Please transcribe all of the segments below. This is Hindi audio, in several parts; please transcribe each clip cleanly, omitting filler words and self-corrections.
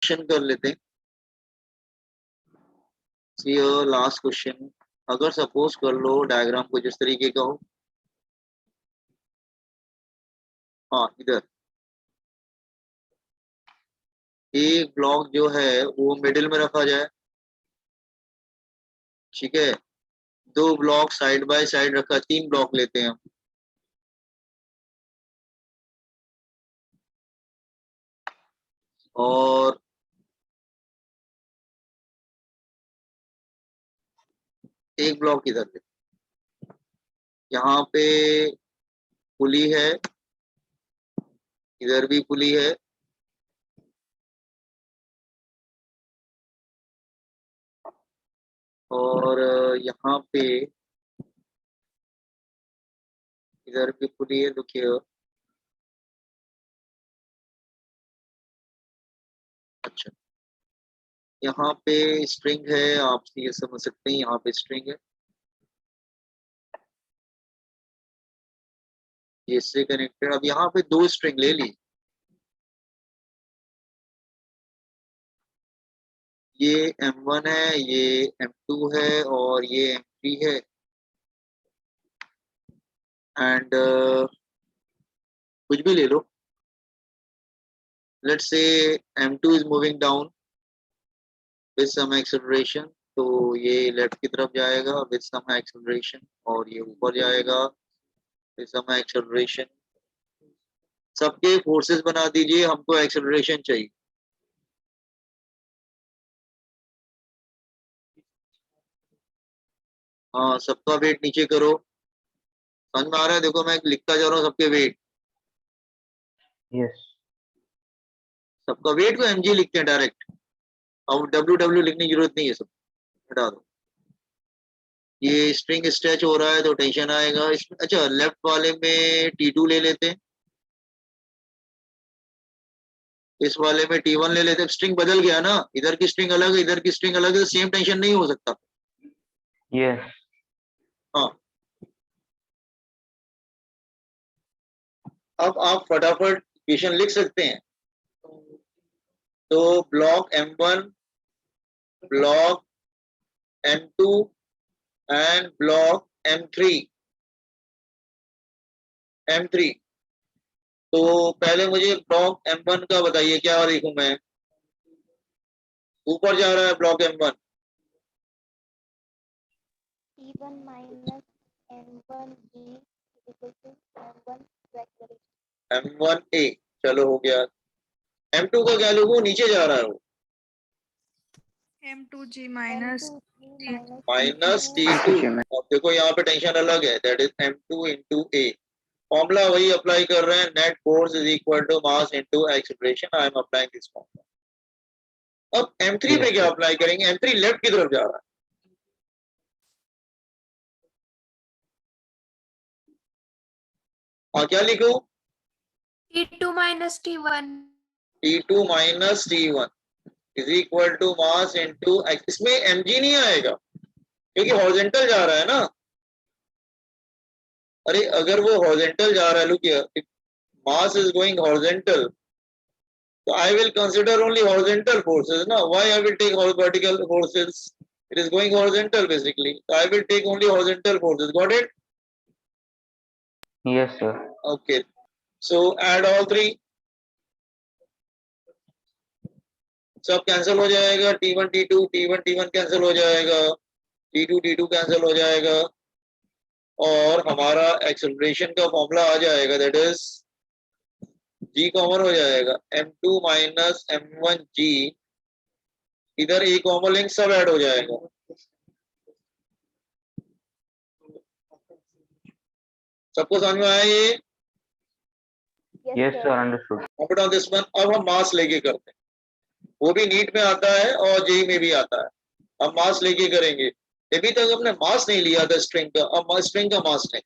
क्वेश्चन कर लेते हैं। सी लास्ट क्वेश्चन, अगर सपोज कर लो डायग्राम कुछ इस तरीके का हो। हाँ, इधर एक ब्लॉक जो है वो मिडिल में रखा जाए, ठीक है। दो ब्लॉक साइड बाय साइड रखा, 3 ब्लॉक लेते हैं हम। और एक ब्लॉक इधर पे, यहाँ पे पुली है, इधर भी पुली है, और यहाँ पे इधर भी पुली है। देखिए, अच्छा, यहाँ पे स्ट्रिंग है, आप ये समझ सकते हैं, यहाँ पे स्ट्रिंग है, ये इससे कनेक्टेड। अब यहाँ पे 2 स्ट्रिंग ले ली, ये M1 है, ये M2 है, और ये M3 है। एंड कुछ भी ले लो, let's say M2 is moving down with some acceleration, तो ये लेफ्ट की तरफ जाएगा विद सम एक्सेलरेशन, और ये ऊपर जाएगा विद सम एक्सेलरेशन। सबके फोर्सेस बना दीजिए, हमको एक्सेलरेशन चाहिए। हाँ, सबका वेट नीचे करो। समझ में आ रहा है? देखो मैं लिखता जा रहा हूँ सबके वेट। यस। सबका वेट को mg लिखते हैं डायरेक्ट, अब ww लिखने की जरूरत नहीं है, सब हटा दो। ये स्ट्रिंग स्ट्रेच हो रहा है तो टेंशन आएगा इसमें। अच्छा, लेफ्ट वाले में T2 ले लेते हैं, इस वाले में T1 ले लेते हैं। स्ट्रिंग बदल गया ना, इधर की स्ट्रिंग अलग है, इधर की स्ट्रिंग अलग है, तो सेम टेंशन नहीं हो सकता। यस। हाँ, अब आप फटाफट इक्वेशन लिख सकते हैं। तो block M1, block M2 and block M3। तो पहले मुझे ब्लॉक M1 का बताइए, क्या लिखूं मैं? ऊपर जा रहा है block M1, T1 minus M1G equal to M1 acceleration. M1A, चलो हो गया। M2 का क्या लिखूं? नीचे जा रहा है वो, M2G minus माइनस T2। अब देखो यहाँ पे टेंशन अलग है, that is M2 into A। Formula वही अप्लाई कर रहे हैं, net force is equal to mass into acceleration. I am applying this formula. अब M3 पे क्या अप्लाई करेंगे? M3 लेफ्ट की तरफ जा रहा है, और क्या लिखूं? T2 minus T1. T2 minus T1 is equal to mass into, इसमें mg नहीं आएगा क्योंकि हॉरिजॉन्टल जा रहा है ना। अरे अगर वो हॉरिजॉन्टल जा रहा है, look here, mass is going horizontal, so I will consider only horizontal forces. Now, why I will take vertical forces? It is going horizontal basically. So I will take only horizontal forces. Got it? Yes, sir. Okay. So add all 3. सब कैंसिल हो जाएगा, T1 T1 कैंसिल हो जाएगा, T2 कैंसिल हो जाएगा, और हमारा एक्सेलरेशन का फॉर्मूला आ जाएगा, दैट इज G कॉमन हो जाएगा, M2 माइनस M1G। इधर ए कॉमन लिंक सब ऐड हो जाएगा। सबको समझ में आया ये? Yes, sir. Understood. Comment on this one। अब हम मास लेके करते हैं, वो भी नीट में आता है और जेई में भी आता है। हम मास लेके करेंगे, अभी तक हमने मास नहीं लिया था स्ट्रिंग का, अब स्ट्रिंग का मास नहीं।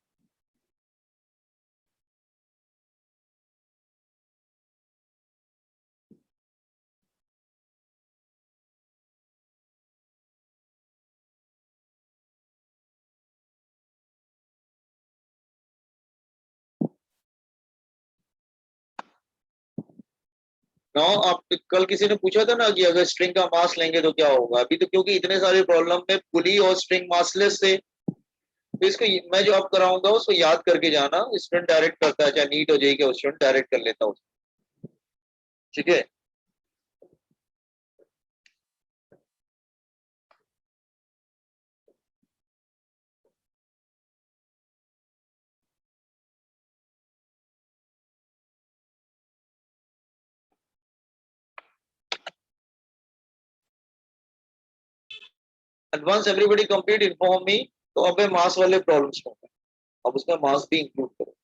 ना आप कल किसी ने पूछा था ना कि अगर स्ट्रिंग का मास लेंगे तो क्या होगा, अभी तो क्योंकि इतने सारे प्रॉब्लम में पुली और स्ट्रिंग मासलेस से, तो इसको मैं जो आप कराऊंगा उसको याद करके जाना, स्टूडेंट डायरेक्ट करता है, चाहे नीट हो जाएगी स्टूडेंट डायरेक्ट कर लेता हूँ, ठीक है। Advance everybody complete inform me, तो अब मास वाले प्रॉब्लम्स होंगे, अब उसमें मास भी इंक्लूड करूंगा।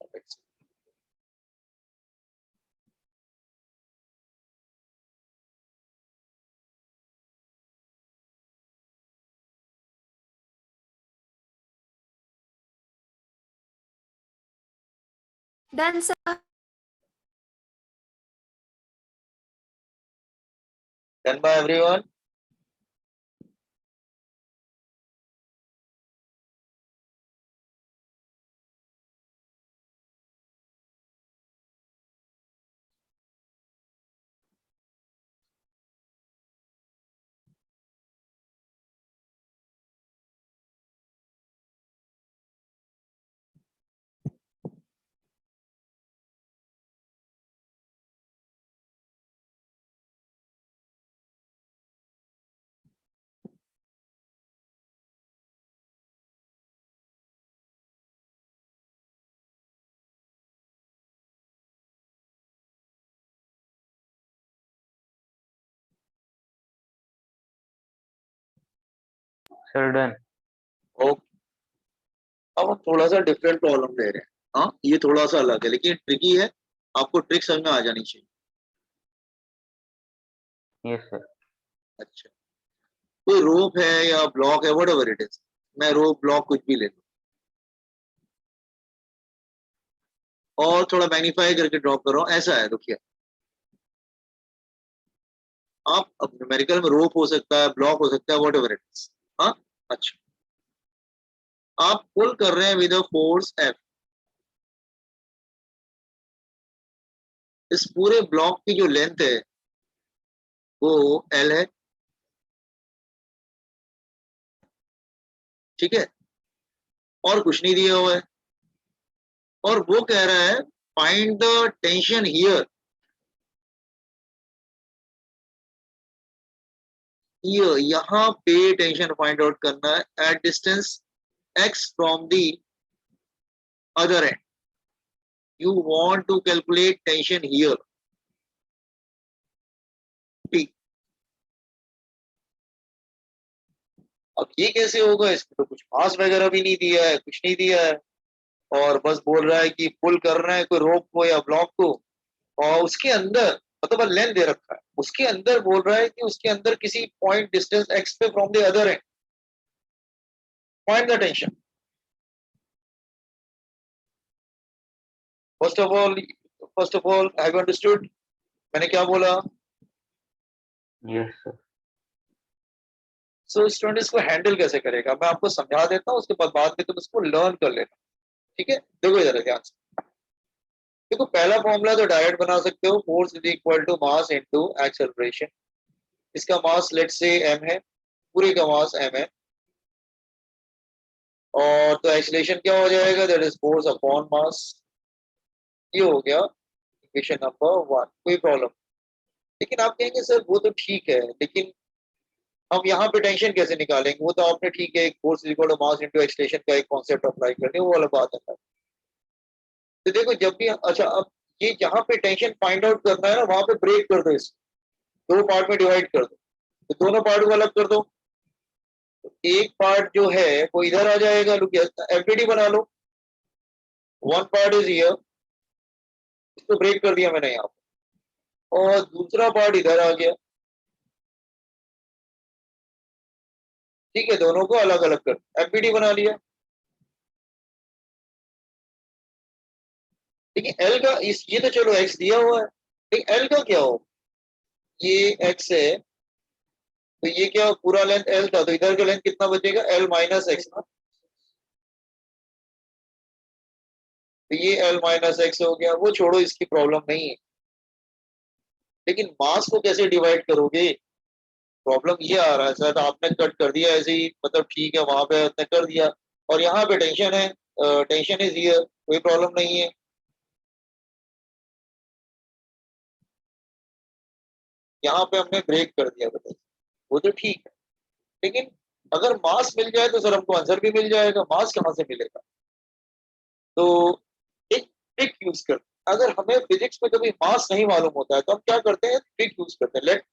Done, sir. Done by everyone? Sir, done. Okay, अब हम थोड़ा सा डिफरेंट प्रॉब्लम ले रहे हैं। हाँ, ये थोड़ा सा अलग है लेकिन ट्रिकी है, आपको ट्रिक समझ में आ जानी चाहिए। Yes, sir. अच्छा, कोई रोप है या ब्लॉक है, वट एवर इट इज, मैं रोप ब्लॉक कुछ भी ले लूँ और थोड़ा मैग्नीफाई करके ड्रॉप कर रहा हूँ, ऐसा है, रुकिए। आप अब न्यूमेरिकल में रोप हो सकता है, ब्लॉक हो सकता है, वट एवर इट इज। हाँ, अच्छा, आप पुल कर रहे हैं विद अ फोर्स एफ, इस पूरे ब्लॉक की जो लेंथ है वो एल है, ठीक है, और कुछ नहीं दिया हुआ है, और वो कह रहा है फाइंड द टेंशन हियर, यहाँ पे टेंशन फाइंड आउट करना है at distance x from the other end, you want to calculate tension here t। अब ये कैसे होगा, इसमें तो कुछ मास वगैरह भी नहीं दिया है, कुछ नहीं दिया है, और बस बोल रहा है कि पुल कर रहे हैं कोई रोप को या ब्लॉक को, और उसके अंदर मतलब लेंथ दे रखा है, उसके अंदर बोल रहा है कि उसके अंदर किसी पॉइंट डिस्टेंस x पे from the other and find the tension. First of all have you understood मैंने क्या बोला? Yes, sir. सो स्टूडेंट इसको हैंडल कैसे करेगा, मैं आपको समझा देता हूँ, उसके बाद में तुम इसको लर्न कर लेना, ठीक है। देखो जरा ध्यान से, देखो पहला फॉर्मूला तो डायरेक्ट बना सकते हो, force is equal to mass into acceleration, इसका मास लेट से m है, पूरे का मास m है, और तो एक्सेलरेशन क्या हो जाएगा, that is force upon mass, ये हो गया इक्वेशन नंबर 1, कोई प्रॉब्लम। लेकिन आप कहेंगे सर वो तो ठीक है, लेकिन हम यहाँ पे टेंशन कैसे निकालेंगे, वो तो आपने ठीक है एक force is equal to mass into acceleration का एक कॉन्सेप्ट अप्लाई कर दिया, वो वाला बात है। तो देखो जब भी, अच्छा अब ये जहाँ पे टेंशन फाइंड आउट करना है ना, वहां पे ब्रेक कर दो, इसको दो पार्ट में डिवाइड कर दो, तो दोनों पार्ट को अलग कर दो, तो एक पार्ट जो है वो इधर आ जाएगा, एफडीडी बना लो, वन पार्ट इज हियर, इसको ब्रेक कर दिया मैंने यहाँ पे, और दूसरा पार्ट इधर आ गया, ठीक है, दोनों को अलग अलग कर एफबीडी बना लिया। लेकिन एल का इस, ये तो चलो एक्स दिया हुआ है, लेकिन एल का क्या हो, ये एक्स है, तो ये क्या पूरा लेंथ एल था, तो इधर का लेंथ कितना बचेगा, एल माइनस एक्स ना, तो ये एल माइनस एक्स हो गया, वो छोड़ो, इसकी प्रॉब्लम नहीं है। लेकिन मास को कैसे डिवाइड करोगे, प्रॉब्लम ये आ रहा है सर। आपने कट कर दिया ऐसे ही, मतलब ठीक है वहां पे आपने कर दिया, और यहाँ पे टेंशन है, टेंशन इज हियर, कोई प्रॉब्लम नहीं है। यहाँ पे हमने ब्रेक कर दिया, बताइए, वो तो ठीक है, लेकिन अगर मास मिल जाए तो सर हमको आंसर भी मिल जाएगा, मास कहाँ से मिलेगा। तो एक ट्रिक यूज कर, अगर हमें फिजिक्स में कभी मास नहीं मालूम होता है तो हम क्या करते हैं, ट्रिक यूज करते हैं। लेट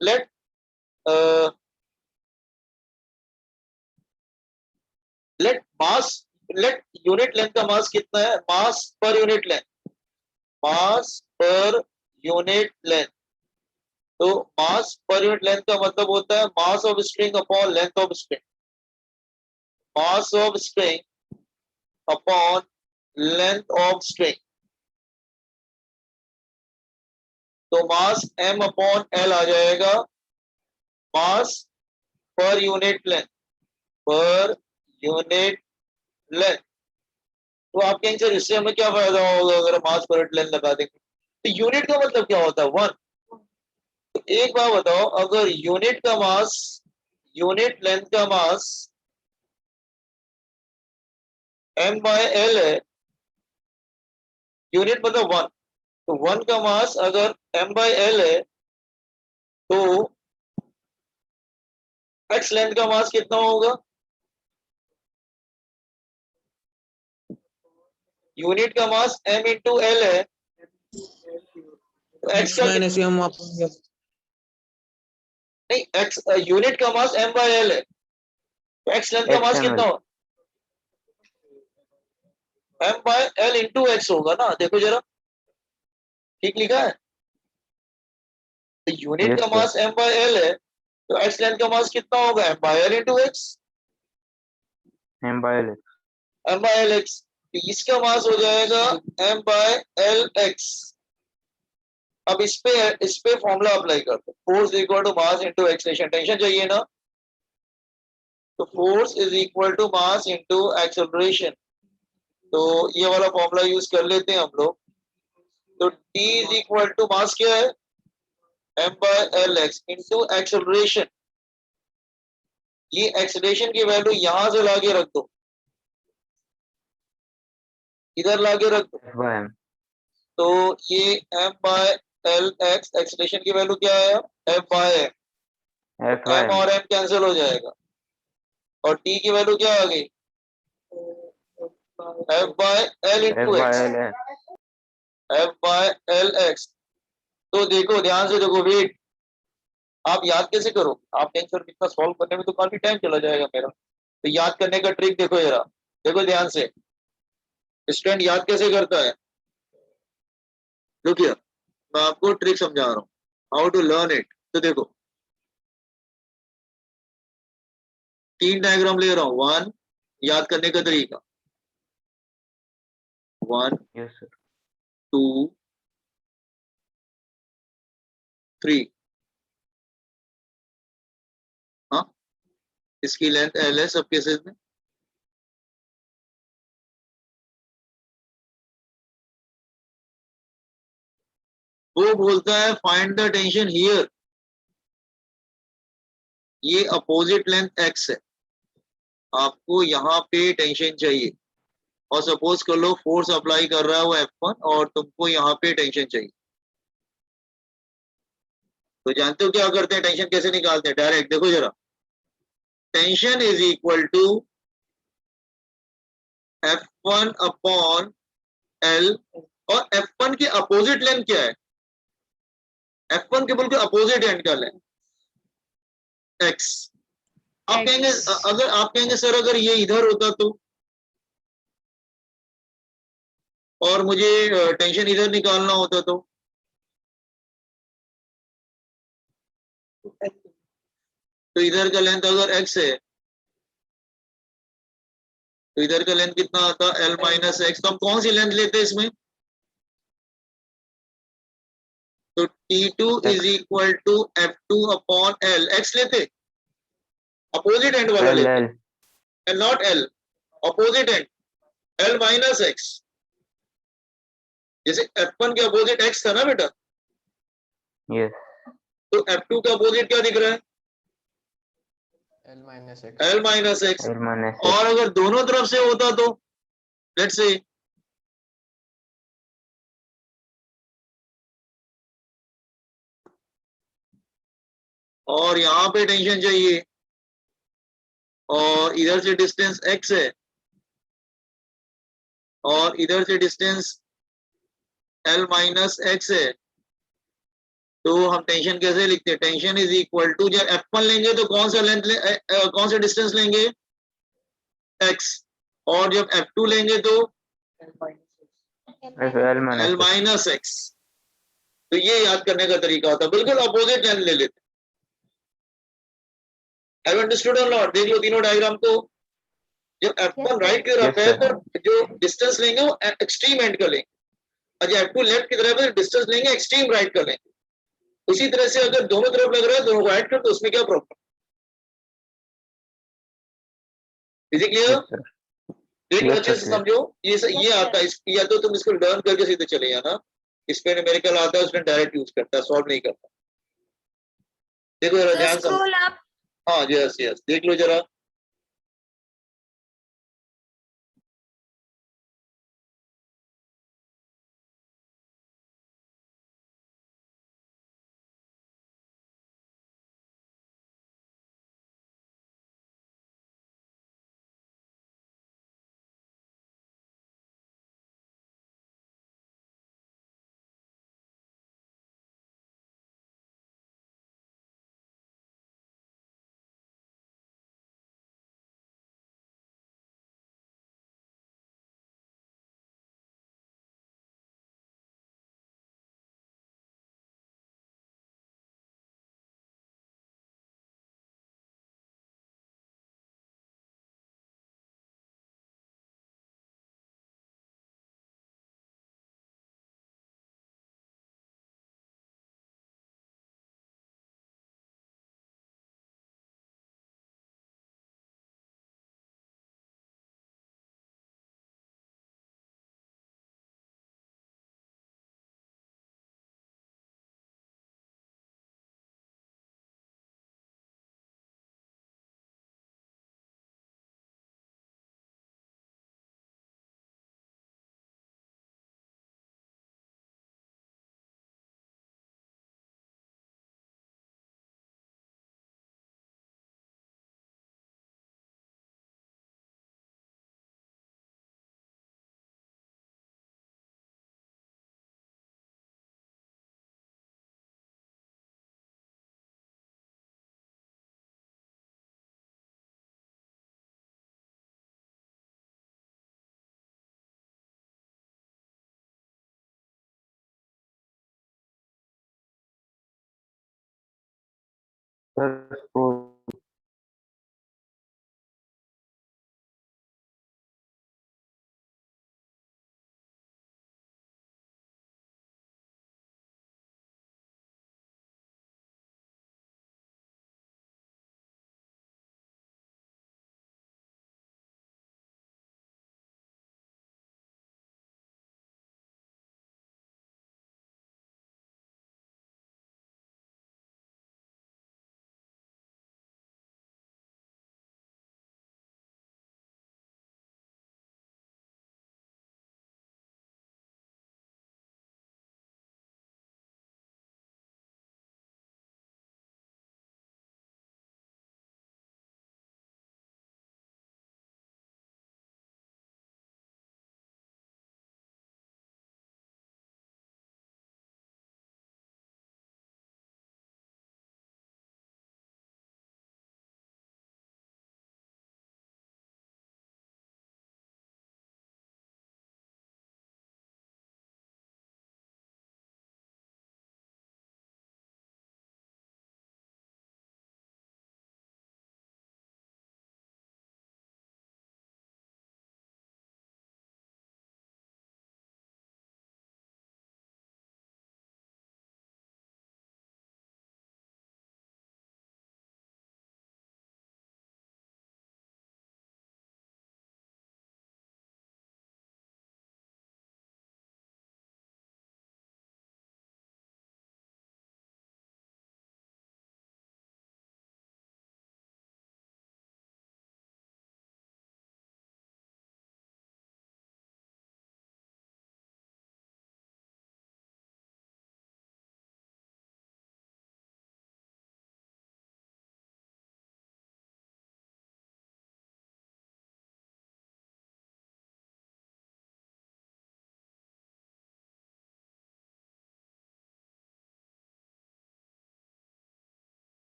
लेट लेट मास, लेट यूनिट लेंथ का मास कितना है, मास पर यूनिट लेंथ, मास पर यूनिट लेंथ। तो मास पर यूनिट लेंथ का मतलब होता है mass of string upon length of string, mass of string upon length of string. तो मास m अपॉन l आ जाएगा, mass per unit length, per unit length. तो आप कहेंगे सर इससे हमें क्या फायदा होगा अगर मास पर यूनिट लेंथ लगा देंगे, तो यूनिट का मतलब क्या होता है, 1। तो एक बात बताओ, अगर यूनिट का मास, यूनिट लेंथ का मास m बाय l है, यूनिट मतलब 1, तो 1 का मास अगर m बाय l है तो x लेंथ का मास कितना होगा, यूनिट का मास m इंटू l है, तो x का माइनस एम नहीं, x यूनिट का मास m बाय l है, तो x लेंथ का मास XML. कितना होगा, m by l into x होगा ना, देखो जरा ठीक लिखा है। तो यूनिट Yes, का sir. Mass m by l है, तो x लेंथ का मास कितना होगा, m by l into x, M by L. m by l x। तो इसका मास हो जाएगा m बाय l x। अब इस पे फॉर्मूला अप्लाई करते, force equal to mass into acceleration, tension चाहिए ना, तो force is equal to mass into acceleration. तो ये वाला फॉर्मूला यूज कर लेते हैं हम लोग। तो T is equal to mass क्या है, m by l x into acceleration. ये एक्सेलरेशन की वैल्यू यहां से लाके रख दो, इधर लाके रख दो, F by M. तो ये m by l x acceleration की वैल्यू क्या है, f by m, F by m M. और m कैंसिल हो जाएगा, और t की वैल्यू क्या आ गई, f by l F into by x, L है. f by l x। तो देखो ध्यान से देखो, वेट, आप याद कैसे करो, आप कहेंगे सर इतना सॉल्व करने में तो काफी टाइम चला जाएगा मेरा, तो याद करने का ट्रिक देखो जरा, देखो ध्यान से, स्टूडेंट याद कैसे करता है, देखिए मैं आपको ट्रिक समझा रहा हूँ, हाउ टू लर्न इट। तो देखो 3 डायग्राम ले रहा हूँ, 1 याद करने का तरीका, 1 Yes, sir. 2 3, हाँ इसकी लेंथ l है सब केसेस में, वो बोलता है फाइंड द टेंशन हियर, ये अपोजिट लेंथ x है, आपको यहाँ पे टेंशन चाहिए, और सपोज कर लो फोर्स अप्लाई कर रहा है वो F1 और तुमको यहाँ पे टेंशन चाहिए। तो जानते हो क्या करते हैं, टेंशन कैसे निकालते हैं, डायरेक्ट देखो जरा, tension is equal to F1 upon L, और F1 के अपोजिट लेंथ क्या है, F1 के बिल्कुल अपोजिट एंड का लेंथ x। आप कहेंगे, अगर आप कहेंगे सर अगर ये इधर होता तो, और मुझे टेंशन इधर निकालना होता तो इधर का लेंथ अगर x है तो इधर का लेंथ कितना आता है l माइनस एक्स, तो हम कौन सी लेंथ लेते हैं इसमें, तो T2 is equal to F2 upon L, x लेते, अपोजिट एंड वाला L लेते, L. And not L, opposite end, L minus x, जैसे F1 के अपोजिट x था ना बेटा, Yes. तो F2 का अपोजिट क्या दिख रहा है? L minus x. L minus x. L minus x. और अगर दोनों तरफ से होता तो लेट्स से और यहाँ पे टेंशन चाहिए और इधर से डिस्टेंस x है और इधर से डिस्टेंस L माइनस एक्स है, तो हम टेंशन कैसे लिखते हैं? टेंशन इज इक्वल टू, जब F1 लेंगे तो कौन सा लेंथ कौन सा डिस्टेंस लेंगे? x। और जब F2 लेंगे तो F L minus L x. Minus x. तो ये याद करने का तरीका होता है, बिल्कुल अपोजिट लेंथ ले लेते। हैव अंडरस्टूड और नॉट? देख लो तीनों डायग्राम को। जब F1 राइट की तरफ Yes, है sir. तो जो डिस्टेंस लेंगे वो एक्सट्रीम एंड का लेंगे, और जब F2 लेफ्ट की तरफ है तो डिस्टेंस लेंगे एक्सट्रीम राइट का लेंगे। उसी तरह से अगर दोनों तरफ लग रहा है, दोनों को ऐड कर, तो उसमें क्या problem? Is it clear? Yes, sir. देख लो Yes, अच्छे sir, से clear. समझो। ये Yes, ये आता है या तो तुम इसको लर्न करके सीधे चले जाना। इस पे न्यूमेरिकल आता है, उसमें डायरेक्ट यूज करता है, सॉल्व नहीं करता। देखो जरा ध्यान Just समझ। scroll up. हाँ यस यस, देख लो जरा। Sir, scroll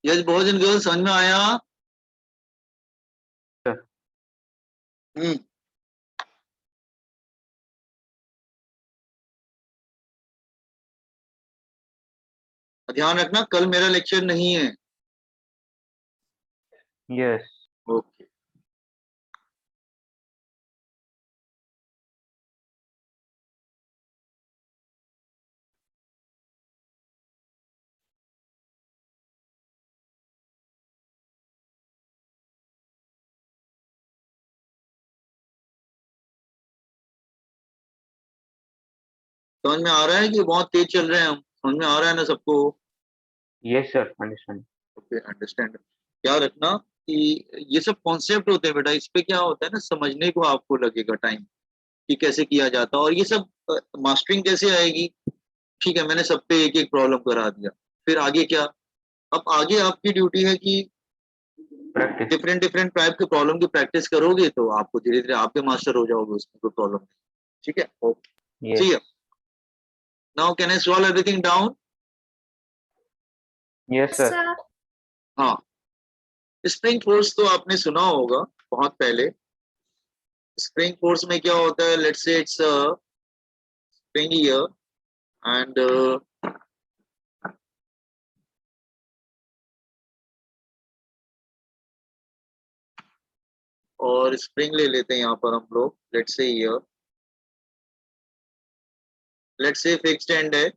yes boys and girls, समझ में आया? Sir. हम्म। ध्यान रखना कल मेरा लेक्चर नहीं है। Yes. ओके। समझ में आ रहा है कि बहुत तेज चल रहे हैं हम? समझ में आ रहा है ना सबको? Yes, sir. Understand. Okay, understand. याद रखना कि ये सब कॉन्सेप्ट होते हैं बेटा, इस पे क्या होता है ना, समझने को आपको लगेगा टाइम कि कैसे किया जाता है, और ये सब मास्टरिंग कैसे आएगी। ठीक है, मैंने सब पे एक एक प्रॉब्लम करा दिया, फिर आगे क्या? अब आगे आपकी ड्यूटी है कि Practice. डिफरेंट डिफरेंट टाइप के प्रॉब्लम की प्रैक्टिस करोगे तो आपको धीरे धीरे आपके मास्टर हो जाओगे, उसमें कोई प्रॉब्लम नहीं। ठीक है, okay. Yes. See now can I solve everything down? Yes, sir. sir. हाँ, स्प्रिंग फोर्स तो आपने सुना होगा बहुत पहले। स्प्रिंग फोर्स में क्या होता है, let's say it's spring here and और स्प्रिंग ले लेते हैं यहाँ पर हम लोग, let's say here, let's say fixed and है,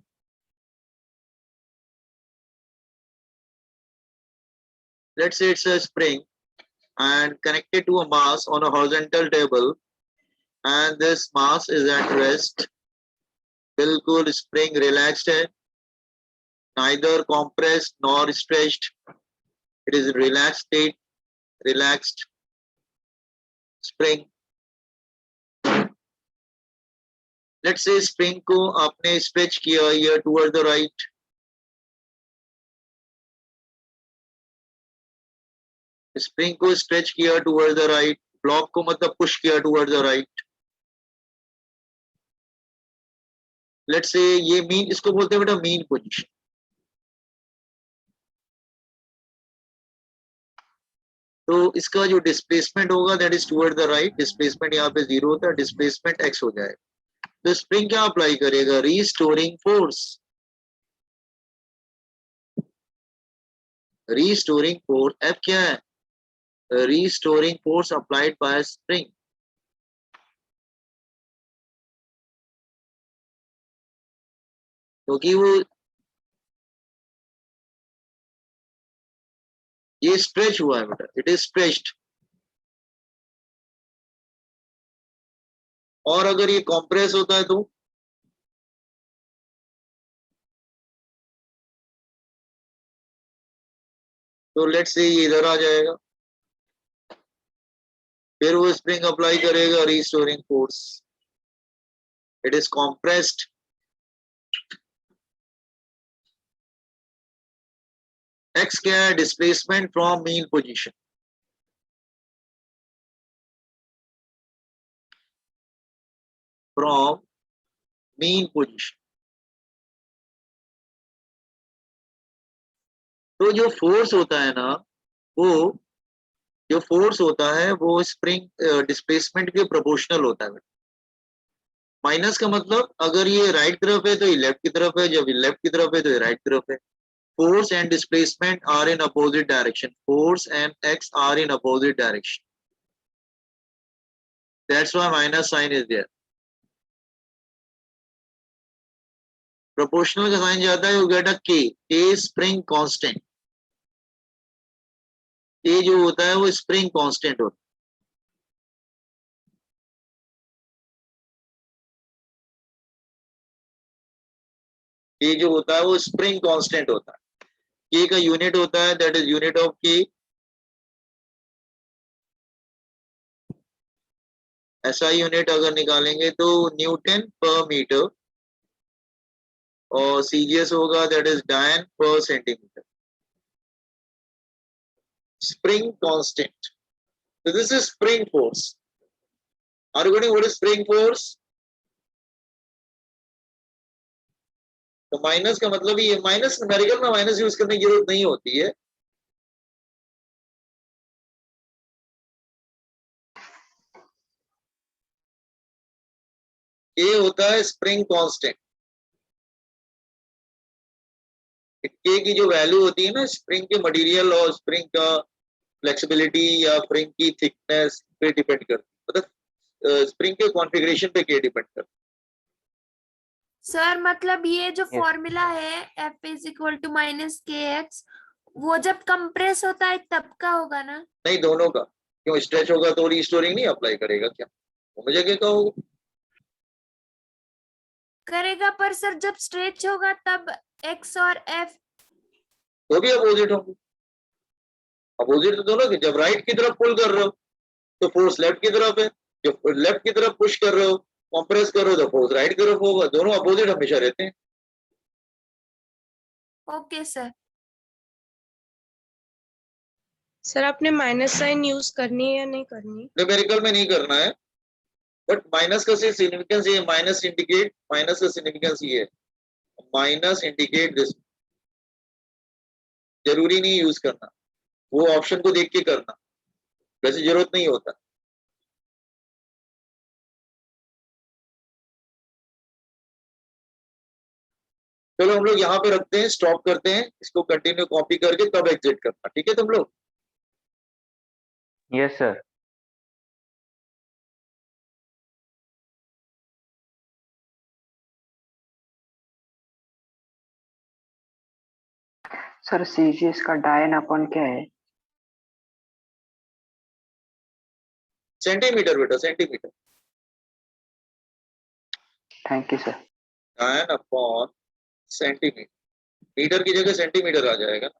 let's say it's a spring and connected to a mass on a horizontal table, and this mass is at rest. बिल्कुल spring relaxed है, neither compressed nor stretched. It is in relaxed state, relaxed spring. Let's say spring को आपने stretch किया here toward the right. Spring को स्ट्रेच किया टुवर्ड द राइट, ब्लॉक को मतलब पुश किया toward the right. Let's say ये मीन, इसको बोलते हैं बेटा मीन पोजीशन। तो इसका जो डिस्प्लेसमेंट होगा that is toward the right, displacement यहाँ पे 0 होता है, डिस्प्लेसमेंट x हो जाएगा। तो स्प्रिंग क्या अप्लाई करेगा, restoring force. Restoring force F क्या है, restoring force applied by spring. क्योंकि वो ये स्ट्रेच हुआ है बेटा, इट इज स्ट्रेच्ड। और अगर ये कॉम्प्रेस होता है तो लेट्स से ये इधर आ जाएगा, फिर वो स्प्रिंग अप्लाई करेगा restoring force, it is compressed. X क्या है, displacement from mean position. From mean position. तो जो फोर्स होता है ना, वो जो फोर्स होता है वो स्प्रिंग डिस्प्लेसमेंट के प्रोपोर्शनल होता है। माइनस का मतलब अगर ये राइट तरफ है तो ये लेफ्ट की तरफ है, जब ये लेफ्ट की तरफ है तो ये राइट तरफ है। Force and displacement are in opposite direction. Force and x are in opposite direction. That's why minus sign is there. Proportional का साइन जाता है, you get a k. K spring constant. K जो होता है वो spring constant होता है। K जो होता है वो spring constant होता है। K का यूनिट होता है that is unit of K. ऐसा यूनिट अगर निकालेंगे तो न्यूटन पर मीटर, और सीजीएस होगा that is डायन पर centimetre. Spring constant. So this is spring force. Are you getting what is spring force? तो माइनस का मतलब ये, माइनस न्यूमेरिकल में माइनस यूज करने की जरूरत नहीं होती है, ए होता है स्प्रिंग कांस्टेंट। के की जो वैल्यू होती है ना स्प्रिंग के मटेरियल और स्प्रिंग का फ्लेक्सिबिलिटी या स्प्रिंग की थिकनेस पे डिपेंड करती है, मतलब स्प्रिंग के कॉन्फ़िगरेशन पे के डिपेंड करता है। सर मतलब ये जो Yes. फॉर्मूला है F is equal to minus k x, वो जब कंप्रेस होता है तब का होगा ना? नहीं, दोनों का। क्यों स्ट्रेच होगा तो रीस्टोरिंग नहीं अप्लाई करेगा क्या? वो जगह का होगा। करेगा, पर सर जब स्ट्रेच होगा तब एक्स और एफ तो भी अपोजिट होंगे। अपोजिट तो दोनों के, जब राइट की तरफ पुल कर रहे हो तो फोर्स लेफ्ट की तरफ है, जब लेफ्ट की तरफ पुश कर रहे हो कंप्रेस कर रहे हो तो फोर्स राइट की तरफ होगा। दोनों अपोजिट हमेशा रहते हैं। Okay sir. सर आपने माइनस साइन यूज करनी है या नहीं करनी? न्यूमेरिकल में नहीं करना है, बट माइनस का सिग्निफिकेंस ये, माइनस इंडिकेट, माइनस का सिग्निफिकेंस ये है, माइनस इंडिकेट दिस। जरूरी नहीं यूज करना, वो ऑप्शन को देख के करना, वैसे जरूरत नहीं होता। चलो हम लोग यहाँ पे रखते हैं, स्टॉप करते हैं, इसको कंटिन्यू कॉपी करके तब एग्जिट करना। ठीक है तुम लोग? Yes, sir. सर सीजीएस का डायन अपन क्या है? सेंटीमीटर बेटा, सेंटीमीटर। Thank you sir. डायन अपॉन सेंटीमीटर, मीटर की जगह सेंटीमीटर आ जाएगा ना।